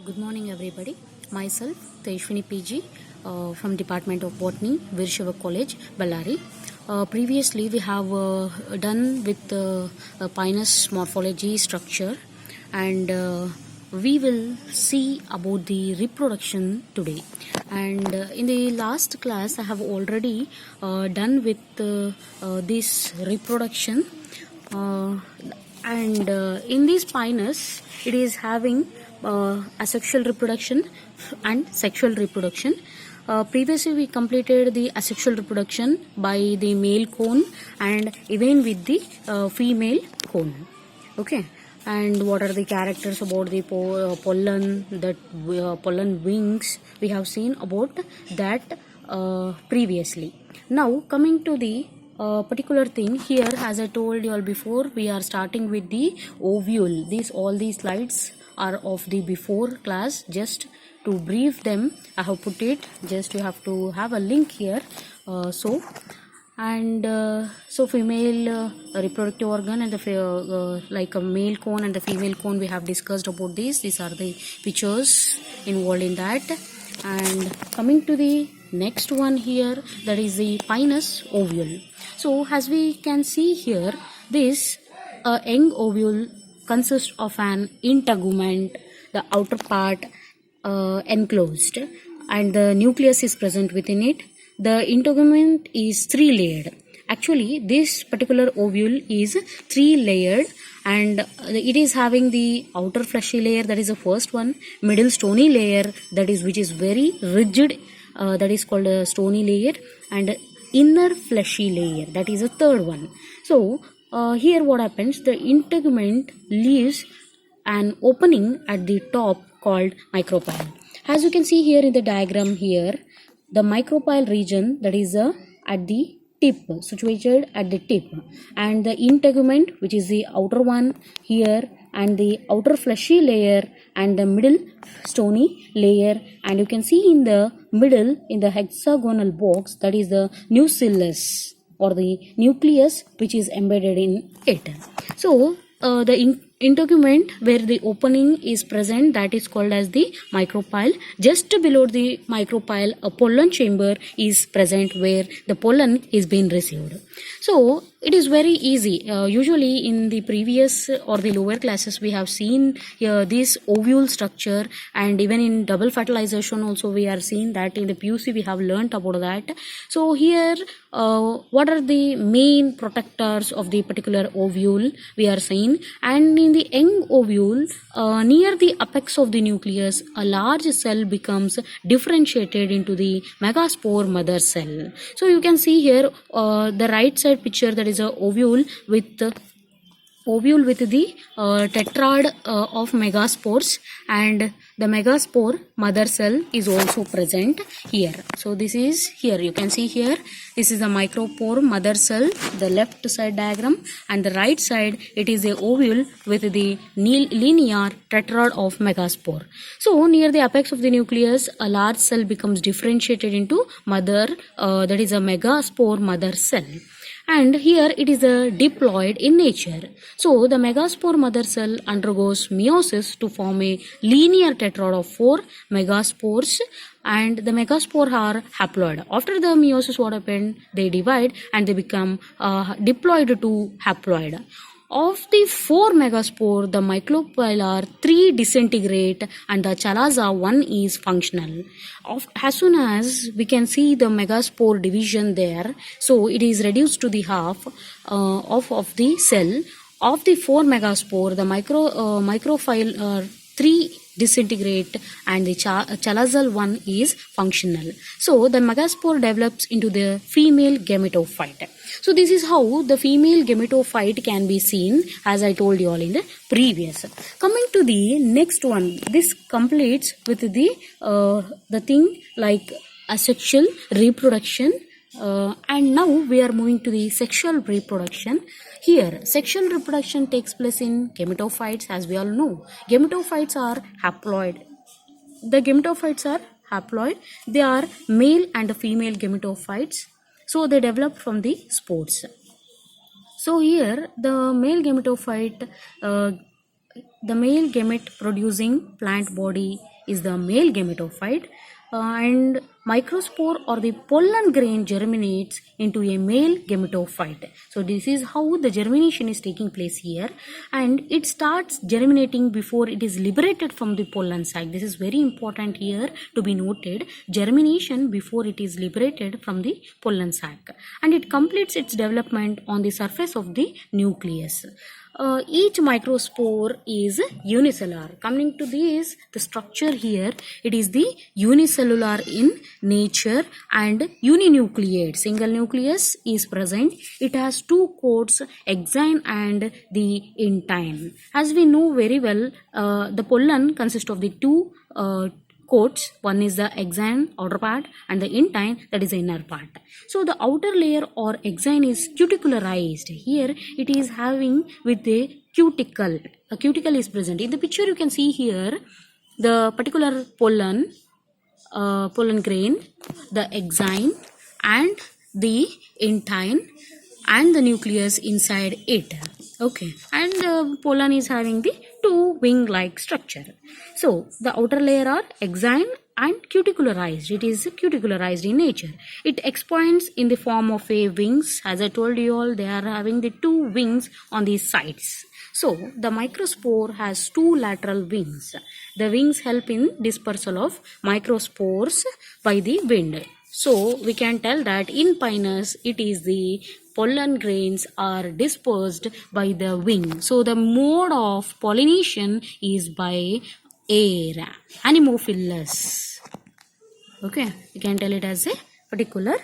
Good morning, everybody. Myself, Tejshwini PG, from Department of Botany, Veer Shiva College, Ballari. Previously, we have done with Pinus morphology structure, and we will see about the reproduction today. And in the last class, I have already done with this reproduction. And in this Pinus, it is having asexual reproduction and sexual reproduction. Previously, we completed the asexual reproduction by the male cone and even with the female cone. Okay. And what are the characters about the pollen, that pollen wings? We have seen about that previously. Now, coming to the particular thing here, as I told you all before, we are starting with the ovule. All these slides are of the before class. Just to brief them, I have put it. Just you have to have a link here. So female reproductive organ and the like a male cone and the female cone, we have discussed about this. These are the pictures involved in that. And coming to the next one here, that is the Pinus ovule. So as we can see here, this young ovule consists of an integument, the outer part enclosed, and the nucleus is present within it. The integument is 3-layered. Actually, this particular ovule is 3-layered, and it is having the outer fleshy layer, that is the first one, middle stony layer, which is very rigid, that is called a stony layer, and inner fleshy layer, that is the third one. So here what happens, the integument leaves an opening at the top called micropyle. As you can see here in the diagram here, the micropyle region, that is at the tip, situated at the tip, and the integument, which is the outer one here, and the outer fleshy layer and the middle stony layer, and you can see in the middle, in the hexagonal box, that is the nucellus or the nucleus which is embedded in it. So the integument where the opening is present, that is called as the micropyle. Just below the micropyle, a pollen chamber is present where the pollen is being received. So it is very easy. Usually in the previous or the lower classes, we have seen this ovule structure, and even in double fertilization also we are seeing that. In the PUC we have learnt about that. So here what are the main protectors of the particular ovule we are seeing. And in the young ovule, near the apex of the nucleus, a large cell becomes differentiated into the megaspore mother cell. So you can see here the right side picture, that is a ovule with the tetrad of megaspores, and the megaspore mother cell is also present here. So this is here, you can see here, this is the micropore mother cell, the left side diagram, and the right side, it is a ovule with the linear tetrad of megaspore. So near the apex of the nucleus, a large cell becomes differentiated into mother, that is a megaspore mother cell. And here it is a diploid in nature. So the megaspore mother cell undergoes meiosis to form a linear tetrad of 4 megaspores, and the megaspore are haploid. After the meiosis, what happened? They divide and they become diploid to haploid. Of the 4 megaspore, the micropyle are 3 disintegrate and the chalaza 1 is functional. As soon as we can see the megaspore division there, so it is reduced to the half of the cell. Of the 4 megaspore, the micropyle are 3 disintegrate and the chalazal 1 is functional. So the megaspore develops into the female gametophyte. So this is how the female gametophyte can be seen, as I told you all in the previous. Coming to the next one, this completes with the thing like asexual reproduction. And now we are moving to the sexual reproduction. Here, sexual reproduction takes place in gametophytes, as we all know. Gametophytes are haploid. The gametophytes are haploid. They are male and female gametophytes. So they develop from the spores. So here the male gametophyte, the male gamete producing plant body is the male gametophyte, and microspore or the pollen grain germinates into a male gametophyte. So this is how the germination is taking place here, and it starts germinating before it is liberated from the pollen sac. This is very important here to be noted, germination before it is liberated from the pollen sac, and it completes its development on the surface of the nucleus. Each microspore is unicellular. Coming to this, the structure here, it is the unicellular in nature and uninucleate. Single nucleus is present. It has two coats, exine and the intine. As we know very well, the pollen consists of the two coats. One is the exine outer part and the intine, that is the inner part. So the outer layer or exine is cuticularized. Here it is having with a cuticle. A cuticle is present. In the picture you can see here the particular pollen grain, the exine and the intine and the nucleus inside it. Okay, and the pollen is having the two wing-like structure. So the outer layer are exine and cuticularized. It is cuticularized in nature. It expands in the form of a wings. As I told you all, they are having the two wings on the sides. So the microspore has two lateral wings. The wings help in dispersal of microspores by the wind. So we can tell that in Pinus it is the pollen grains are dispersed by the wing. So the mode of pollination is by air, anemophilous. Okay, you can tell it as a particular,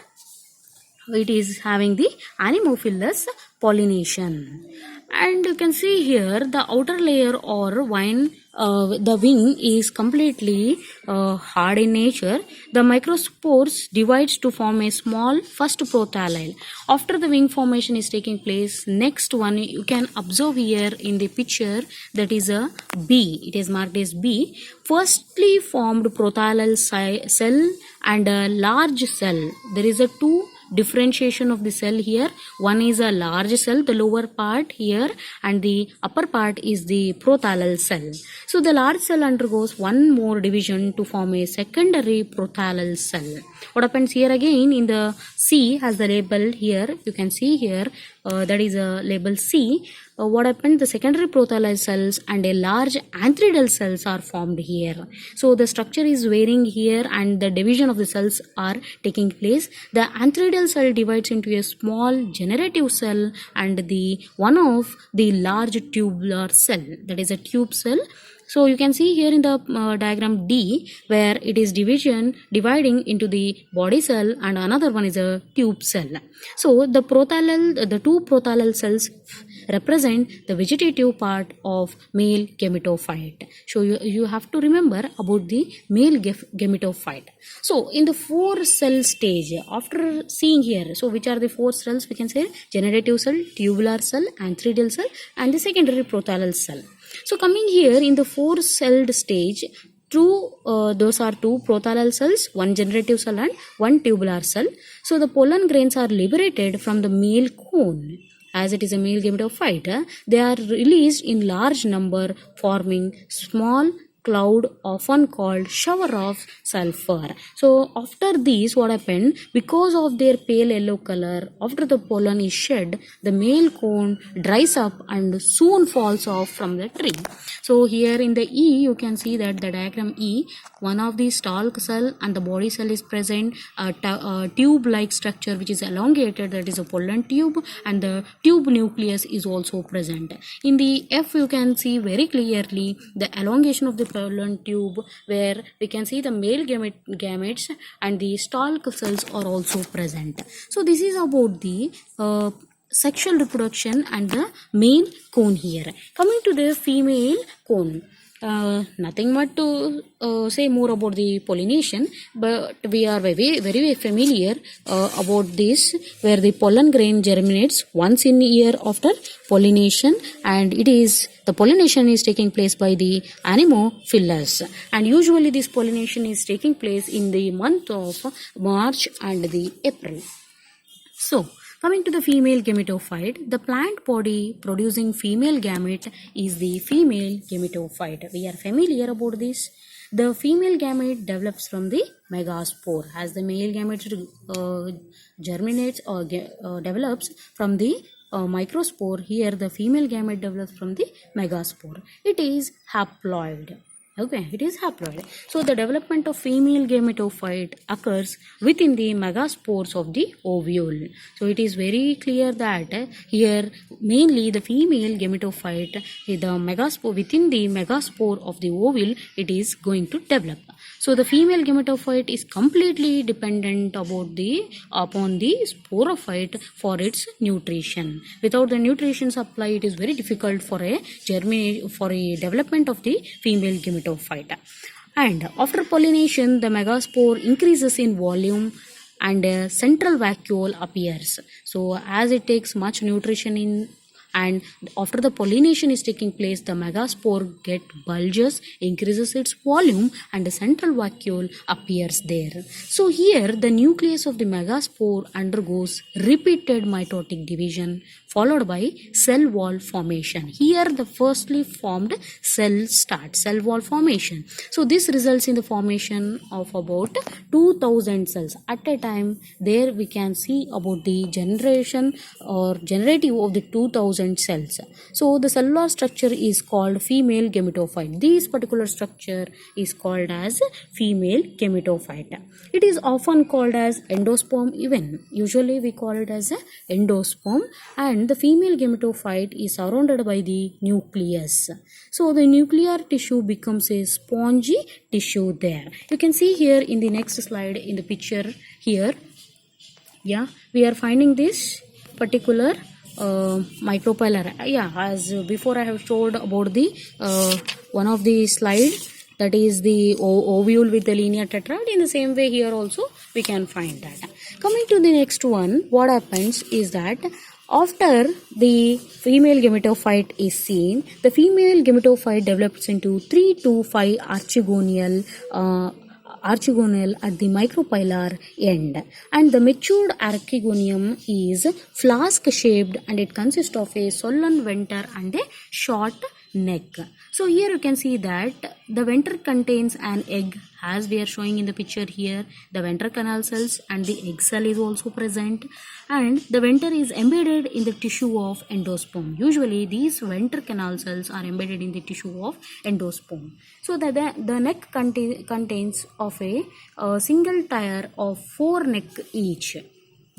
it is having the anemophilous pollination. And you can see here the outer layer or the wing is completely hard in nature. The microspores divides to form a small first prothallile. After the wing formation is taking place, next one you can observe here in the picture, that is a B. It is marked as B. Firstly formed prothallile cell and a large cell. There is a two differentiation of the cell here. One is a large cell, the lower part here, and the upper part is the prothallile cell. So the large cell undergoes one more division to form a secondary prothallile cell. What happens here again in the C has the label here, you can see here, that is a label C. What happened, the secondary prothallile cells and a large antheridial cells are formed here. So the structure is varying here and the division of the cells are taking place. The antheridial cell divides into a small generative cell and the one of the large tubular cell, that is a tube cell. So you can see here in the diagram D, where it is dividing into the body cell and another one is a tube cell. So the two prothallile cells represent the vegetative part of male gametophyte. So you have to remember about the male gametophyte. So in the 4 cell stage, after seeing here, so which are the 4 cells, we can say generative cell, tubular cell, antheridial cell and the secondary prothallile cell. So coming here in the 4-celled stage, those are 2 prothallile cells, 1 generative cell and 1 tubular cell. So the pollen grains are liberated from the male cone. As it is a male gametophyte, they are released in large number, forming small cloud often called shower of sulfur. So after these, what happened, because of their pale yellow color, after the pollen is shed, the male cone dries up and soon falls off from the tree. So here in the E, you can see that the diagram E, one of the stalk cell and the body cell is present, a tube-like structure which is elongated, that is a pollen tube, and the tube nucleus is also present. In the F, you can see very clearly the elongation of the pollen tube, where we can see the male gametes and the stalk cells are also present. So this is about the sexual reproduction and the male cone here. Coming to the female cone. Nothing much to say more about the pollination, but we are very familiar about this, where the pollen grain germinates once in a year after pollination, and the pollination is taking place by the anemophilus, and usually this pollination is taking place in the month of March and the April. So coming to the female gametophyte, the plant body producing female gamete is the female gametophyte. We are familiar about this. the female gamete develops from the megaspore. As the male gamete germinates or develops from the microspore, here the female gamete develops from the megaspore. It is haploid. Okay, it is haploid. So the development of female gametophyte occurs within the megaspores of the ovule. So it is very clear that here mainly the female gametophyte, the megaspore, within the megaspore of the ovule, it is going to develop. So the female gametophyte is completely dependent upon the sporophyte for its nutrition. Without the nutrition supply, it is very difficult for a development of the female gametophyte. And after pollination, the megaspore increases in volume and a central vacuole appears. So as it takes much nutrition in, and after the pollination is taking place, the megaspore get bulges, increases its volume, and a central vacuole appears there. So here the nucleus of the megaspore undergoes repeated mitotic division followed by cell wall formation. Here the firstly formed cell wall formation. So this results in the formation of about 2000 cells at a time. There we can see about the generation or generative of the 2000 cells. So the cellular structure is called female gametophyte. This particular structure is called as female gametophyte. It is often called as endosperm even. Usually we call it as a endosperm, and the female gametophyte is surrounded by the nucleus. So the nuclear tissue becomes a spongy tissue there. You can see here in the next slide in the picture here. Yeah, we are finding this particular micropylar. Yeah, as before I have showed about the one of the slide, that is the ovule with the linear tetrad. In the same way here also we can find that. Coming to the next one, what happens is that after the female gametophyte is seen, the female gametophyte develops into 3 to 5 archegonial at the micropylar end, and the matured archegonium is flask shaped and it consists of a swollen venter and a short neck. So here you can see that the venter contains an egg, as we are showing in the picture here. The venter canal cells and the egg cell is also present, and the venter is embedded in the tissue of endosperm. Usually these venter canal cells are embedded in the tissue of endosperm. So the neck contains of a single tier of 4 neck each.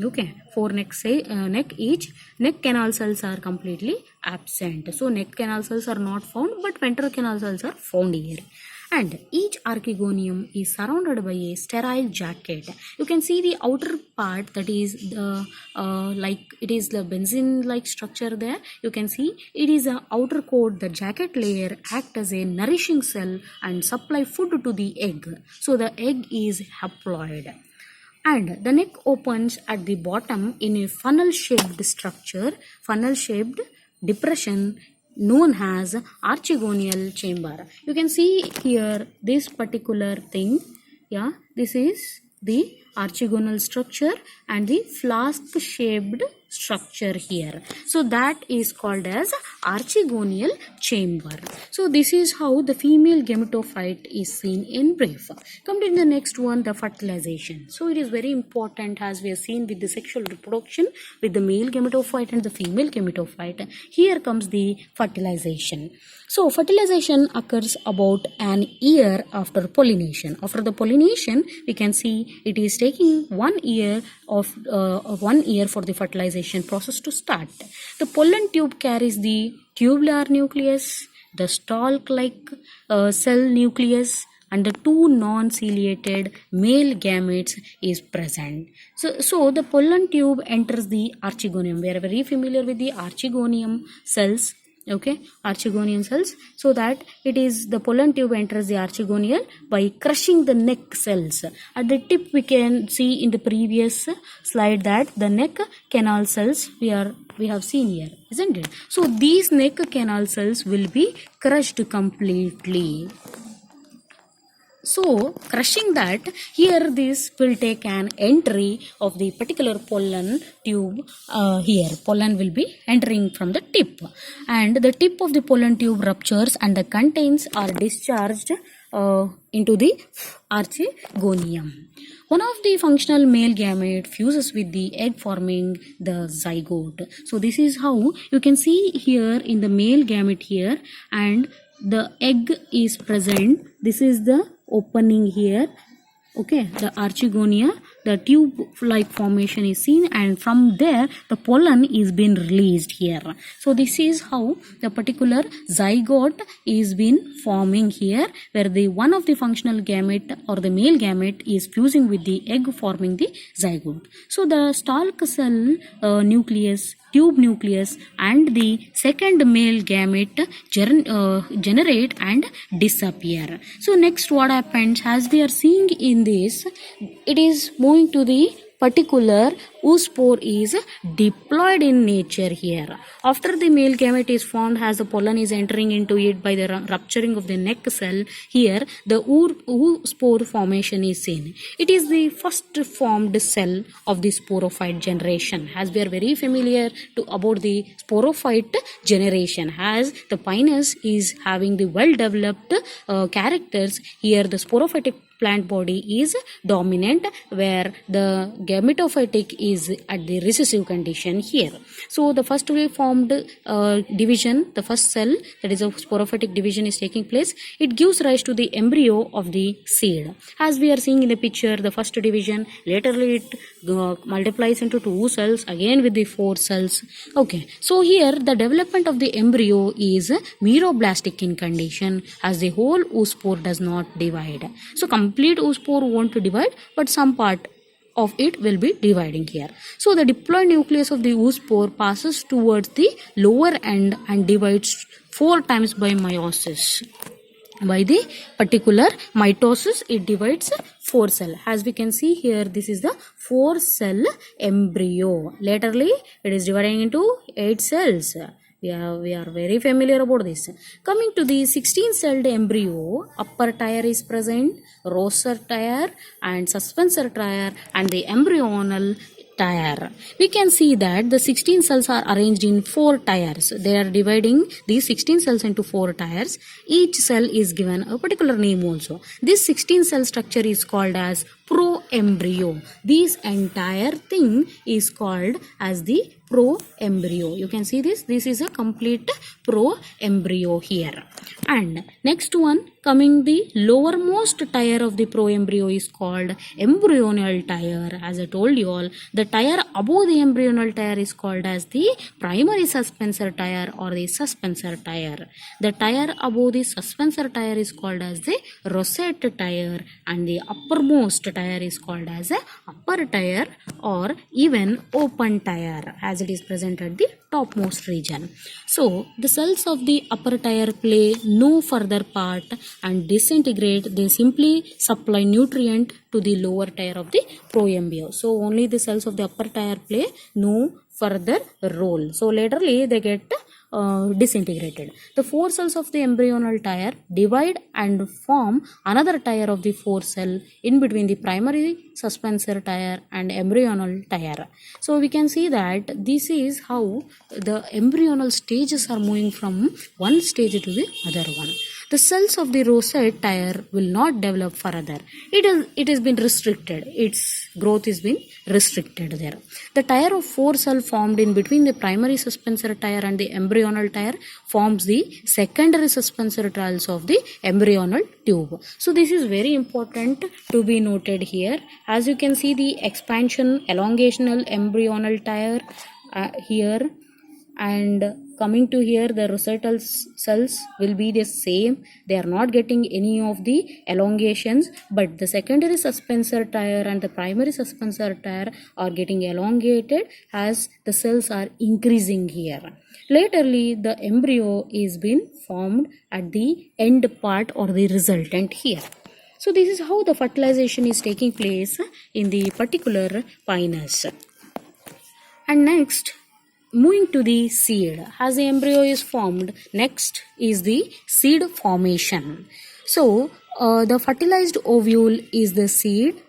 Okay, 4 neck each. Neck canal cells are completely absent. So neck canal cells are not found, but ventral canal cells are found here. And each archegonium is surrounded by a sterile jacket. You can see the outer part, that is the the benzene like structure there. You can see it is an outer coat. The jacket layer act as a nourishing cell and supply food to the egg. So the egg is haploid. And the neck opens at the bottom in a funnel-shaped structure, funnel-shaped depression known as archegonial chamber. You can see here this particular thing. Yeah, this is the archegonal structure and the flask-shaped structure here. So that is called as archegonial chamber. So this is how the female gametophyte is seen in brief. Come to the next one, the fertilization. So it is very important, as we have seen with the sexual reproduction with the male gametophyte and the female gametophyte. Here comes the fertilization. So fertilization occurs about an year after pollination. After the pollination, we can see it is taking 1 year for the fertilization process to start. The pollen tube carries the tubular nucleus, the stalk-like cell nucleus, and the 2 non-ciliated male gametes is present. So the pollen tube enters the archegonium. We are very familiar with the archegonium cells. Okay, archegonian cells. So that it is the pollen tube enters the archegonial by crushing the neck cells. At the tip we can see in the previous slide that the neck canal cells we have seen here, isn't it? So these neck canal cells will be crushed completely. So crushing that, here this will take an entry of the particular pollen tube here. Pollen will be entering from the tip, and the tip of the pollen tube ruptures and the contents are discharged into the archegonium. One of the functional male gamete fuses with the egg forming the zygote. So this is how you can see here in the male gamete here, and the egg is present. This is the opening here. Okay, the archegonia, the tube like formation is seen, and from there the pollen is being released here. So this is how the particular zygote is been forming here, where the one of the functional gamete or the male gamete is fusing with the egg forming the zygote. So the stalk cell nucleus, tube nucleus, and the second male gamete generate and disappear. So next what happens, as we are seeing in this, it is moving to the particular oospore is diploid in nature here. After the male gamete is formed, as the pollen is entering into it by the rupturing of the neck cell, here the oospore formation is seen. It is the first formed cell of the sporophyte generation. As we are very familiar about the sporophyte generation, as the pinus is having the well developed characters, here the sporophytic plant body is dominant, where the gametophytic is at the recessive condition here. So the first formed division, the first cell, that is a sporophytic division, is taking place. It gives rise to the embryo of the seed. As we are seeing in the picture, the first division, laterly it multiplies into 2 cells, again with the 4 cells. Okay, so here the development of the embryo is meroblastic in condition, as the whole oospore does not divide. So complete oospore won't divide, but some part of it will be dividing here. So the diploid nucleus of the oospore passes towards the lower end and divides 4 times by meiosis. By the particular mitosis, it divides 4 cell. As we can see here, this is the 4 cell embryo. Laterally, it is dividing into 8 cells. We are very familiar about this. Coming to the 16-celled embryo, upper tier is present, rosser tier and suspensor tier, and the embryonal tier. We can see that the 16 cells are arranged in 4 tiers. They are dividing these 16 cells into 4 tiers. Each cell is given a particular name also. This 16 cell structure is called as proembryo. This entire thing is called as the proembryo. You can see this. This is a complete proembryo here. And next one, coming the lowermost tier of the proembryo is called embryonal tier. As I told you all, the tier above the embryonal tier is called as the primary suspensor tier or the suspensor tier. The tier above the suspensor tier is called as the rosette tier, and the uppermost tier is called as a upper tier or even open tier, as it is present at the topmost region. So the cells of the upper tier play no further part and disintegrate. They simply supply nutrient to the lower tier of the proembryo. So only the cells of the upper tier play no further role. So laterally they get disintegrated. The 4 cells of the embryonal tier divide and form another tier of the 4 cell in between the primary suspensor tier and embryonal tier. So we can see that this is how the embryonal stages are moving from one stage to the other one. The cells of the rosette tier will not develop further. It has been restricted. Its growth has been restricted there. The tier of 4 cell formed in between the primary suspensor tier and the embryonal tier forms the secondary suspensor tiles of the embryonal tube. So this is very important to be noted here. As you can see, the expansion elongational embryonal tier here, and coming to here, the rosette cells will be the same. They are not getting any of the elongations, but the secondary suspensor tier and the primary suspensor tier are getting elongated as the cells are increasing here. Laterally, the embryo is being formed at the end part or the resultant here. So this is how the fertilization is taking place in the particular pinus. And next, moving to the seed. As the embryo is formed, next is the seed formation. So the fertilized ovule is the seed.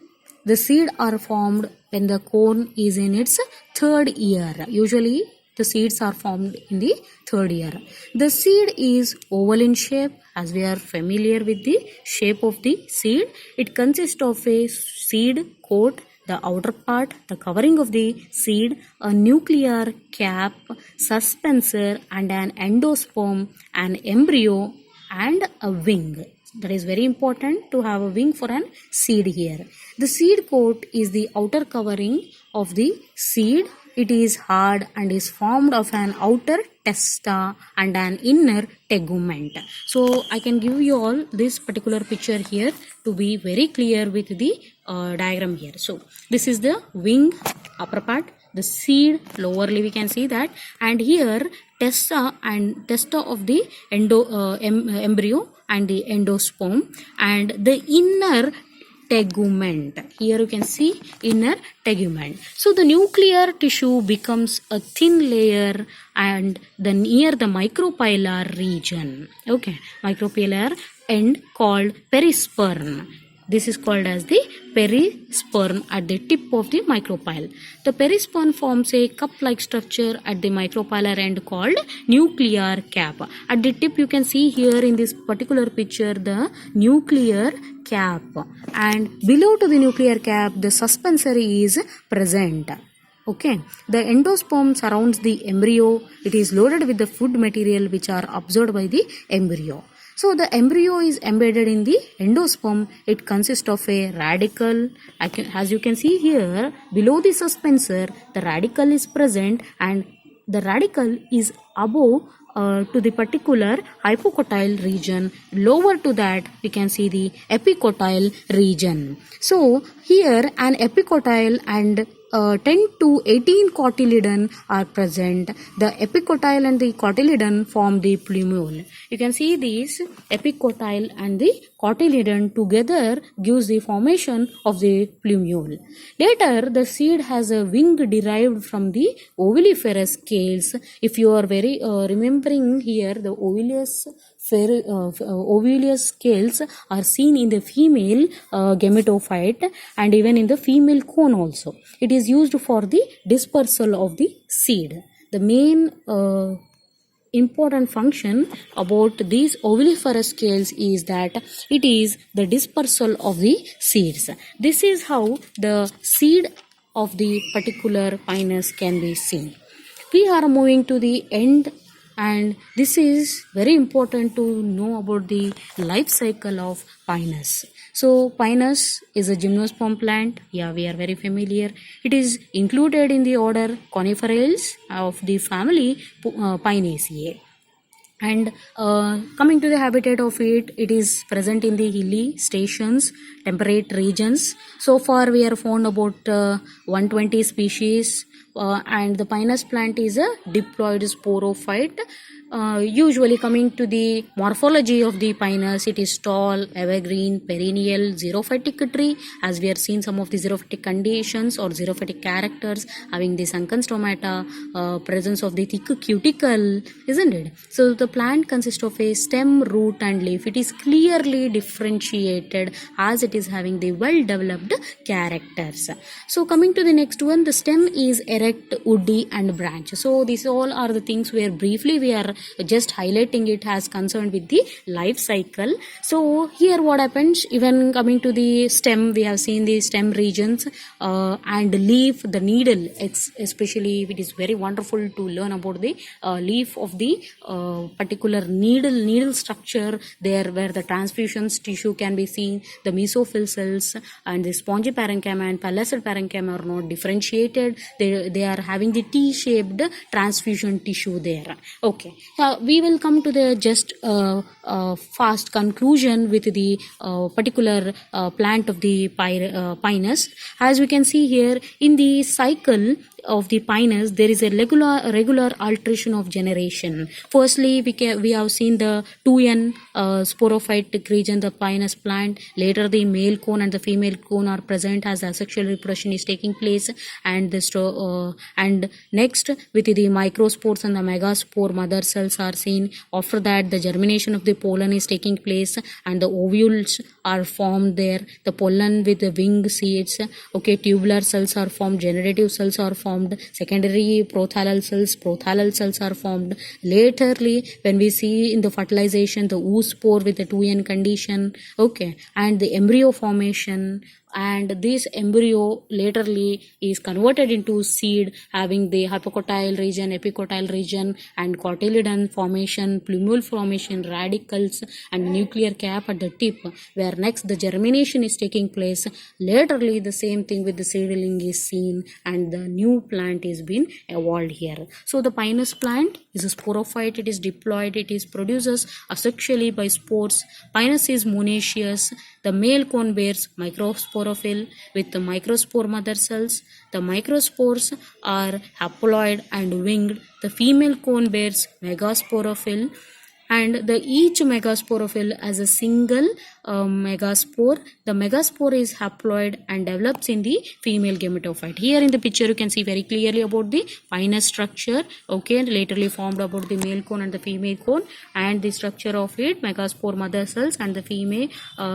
The seed are formed when the cone is in its 3rd year. Usually the seeds are formed in the third year. The seed is oval in shape, as we are familiar with the shape of the seed. It consists of a seed coat, the outer part, the covering of the seed, a nuclear cap, suspensor, and an endosperm, an embryo, and a wing. That is very important to have a wing for an seed here. The seed coat is the outer covering of the seed. It is hard and is formed of an outer testa and an inner tegument. So I can give you all this particular picture here to be very clear with the diagram here. So this is the wing upper part, the seed lowerly we can see that, and here testa of the embryo and the endosperm, and the inner tegument. Here you can see inner tegument. So the nuclear tissue becomes a thin layer and near the micropylar region. Okay, micropylar end called perisperm. This is called as the perisperm at the tip of the micropyle. The perisperm forms a cup-like structure at the micropylar end called nuclear cap. At the tip you can see here in this particular picture the nuclear cap, and below to the nuclear cap the suspensory is present. Okay, the endosperm surrounds the embryo. It is loaded with the food material which are absorbed by the embryo. So the embryo is embedded in the endosperm. It consists of a radicle. As you can see here, below the suspensor, the radicle is present, and the radicle is above to the particular hypocotyl region. Lower to that, we can see the epicotyl region. So here an epicotyl and 10 to 18 cotyledon are present. The epicotyl and the cotyledon form the plumule. You can see these epicotyl and the cotyledon together gives the formation of the plumule. Later, the seed has a wing derived from the oviviparous scales. If you are very remembering here, the ovulus scales are seen in the female gametophyte and even in the female cone also. It is used for the dispersal of the seed. The main important function about these oviviparous scales is that it is the dispersal of the seeds. This is how the seed of the particular pinus can be seen. We are moving to the end, and this is very important to know about the life cycle of pinus. So pinus is a gymnosperm plant. Yeah, we are very familiar. It is included in the order Coniferaceae of the family Pinaceae. And coming to the habitat of it, it is present in the hilly stations, temperate regions. So far we are found about 120 species, and the pinus plant is a diploid sporophyte. Usually coming to the morphology of the pinus, it is tall, evergreen, perennial, xerophytic tree, as we have seen some of the xerophytic conditions or xerophytic characters having the sunken stomata, presence of the thick cuticle, isn't it? So the plant consists of a stem, root and leaf. It is clearly differentiated as it is having the well developed characters. So coming to the next one, the stem is erect, woody and branch. So these all are the things where briefly we are just highlighting it as concerned with the life cycle. So here what happens, even coming to the stem, we have seen the stem regions and leaf, the needle, especially it is very wonderful to learn about the leaf of the particular needle structure there, where the transfusions tissue can be seen. The mesophyll cells and the spongy parenchyma and pellucid parenchyma are not differentiated. They are having the T-shaped transfusion tissue there. Okay. We will come to the just fast conclusion with the particular plant of the pinus. As we can see here, in the cycle of the pinus, there is a regular alteration of generation. Firstly, we have seen the 2N sporophytic region, the pinus plant. Later, the male cone and the female cone are present as the sexual reproduction is taking place, and and next with the microspores and the megaspore mother cells are seen. After that, the germination of the pollen is taking place and the ovules are formed there. The pollen with the wing seeds, okay, tubular cells are formed, generative cells are formed, formed. Secondary prothalal cells are formed. Laterly, when we see in the fertilization, the oospore with the 2n condition, okay, and the embryo formation, and this embryo laterly is converted into seed, having the hypocotyl region, epicotyl region, and cotyledon formation, plumule formation, radicals, and nuclear cap at the tip, where next the germination is taking place. Laterally, the same thing with the seedling is seen, and the new plant is being evolved here. So the pinus plant is a sporophyte. It is diploid. It is produces asexually by spores. Pinus is monoecious. The male cone bears microsporophyll with the microspore mother cells. The microspores are haploid and winged. The female cone bears megasporophyll, and each megasporophyll has a single megaspore. The megaspore is haploid and develops in the female gametophyte. Here in the picture you can see very clearly about the pinus structure, okay, laterally formed about the male cone and the female cone, and the structure of it, megaspore mother cells and the female.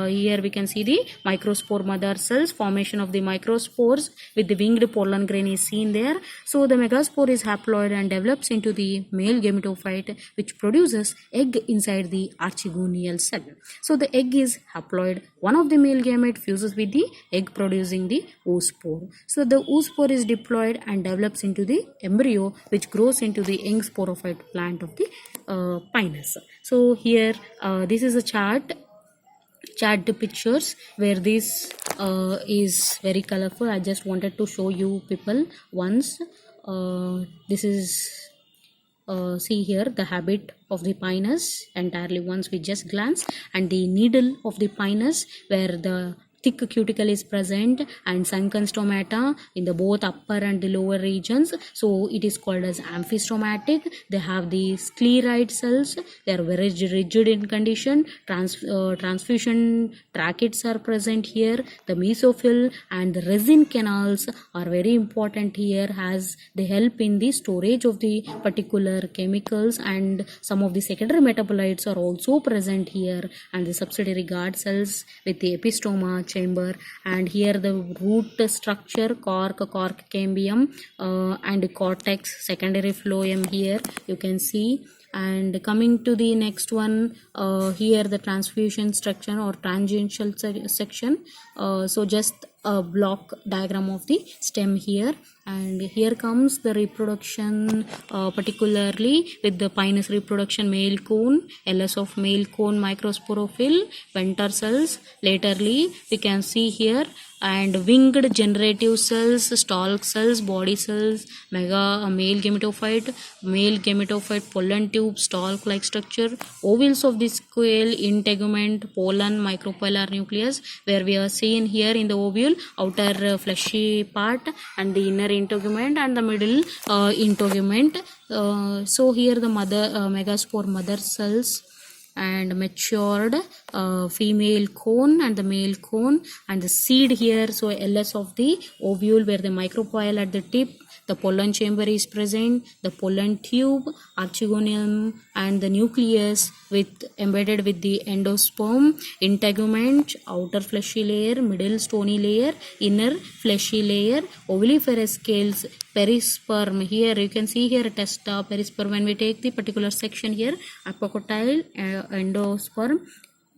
Here we can see the microspore mother cells, formation of the microspores with the winged pollen grain is seen there. So the megaspore is haploid and develops into the male gametophyte, which produces egg inside the archegonial cell. So the egg is haploid. One of the male gamete fuses with the egg producing the oospore. So the oospore is diploid and develops into the embryo, which grows into the young sporophyte plant of the pinus. So here this is a chart the pictures where this is very colorful. I just wanted to show you people once. This is see here the habit of the pinus entirely once we just glance, and the needle of the pinus where the thick cuticle is present, and sunken stomata in the both upper and the lower regions. So it is called as amphistomatic. They have the scleroid cells. They are very rigid in condition. Transfusion tracheids are present here. The mesophyll and the resin canals are very important here, as they help in the storage of the particular chemicals, and some of the secondary metabolites are also present here, and the subsidiary guard cells with the epistoma chamber, and here the root structure, cork cambium, and cortex, secondary phloem here you can see. And coming to the next one, here the transfusion structure or tangential section. So just a block diagram of the stem here, and here comes the reproduction, particularly with the pinus reproduction, male cone, LS of male cone, microsporophyll, venter cells. Laterly we can see here, and winged generative cells, stalk cells, body cells, male gametophyte, pollen tube, stalk like structure, ovules of the scale, integument, pollen, micropolar nucleus, where we are seeing here in the ovule outer fleshy part, and the inner integument and the middle integument. So here the megaspore mother cells and matured female cone and the male cone, and the seed here. So LS of the ovule where the micropoil at the tip, the pollen chamber is present, the pollen tube, archegonium, and the nucleus with embedded with the endosperm, integument, outer fleshy layer, middle stony layer, inner fleshy layer, ovuliferous scales, perisperm. Here you can see here testa, perisperm. When we take the particular section here, apocotyl, endosperm,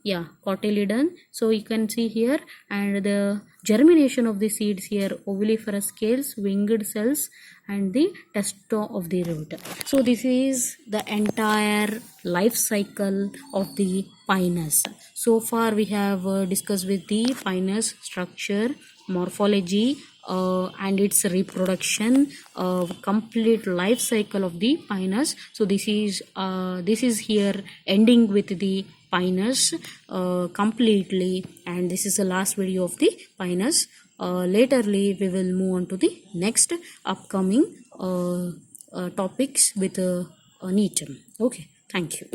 yeah, cotyledon. So you can see here, and the germination of the seeds here, ovuliferous scales, winged cells, and the testa of the root. So this is the entire life cycle of the pinus. So far we have discussed with the pinus structure, morphology, and its reproduction, complete life cycle of the pinus. So this is here ending with the pinus completely, and this is the last video of the pinus. Laterly we will move on to the next upcoming topics with Neatum. Okay, thank you.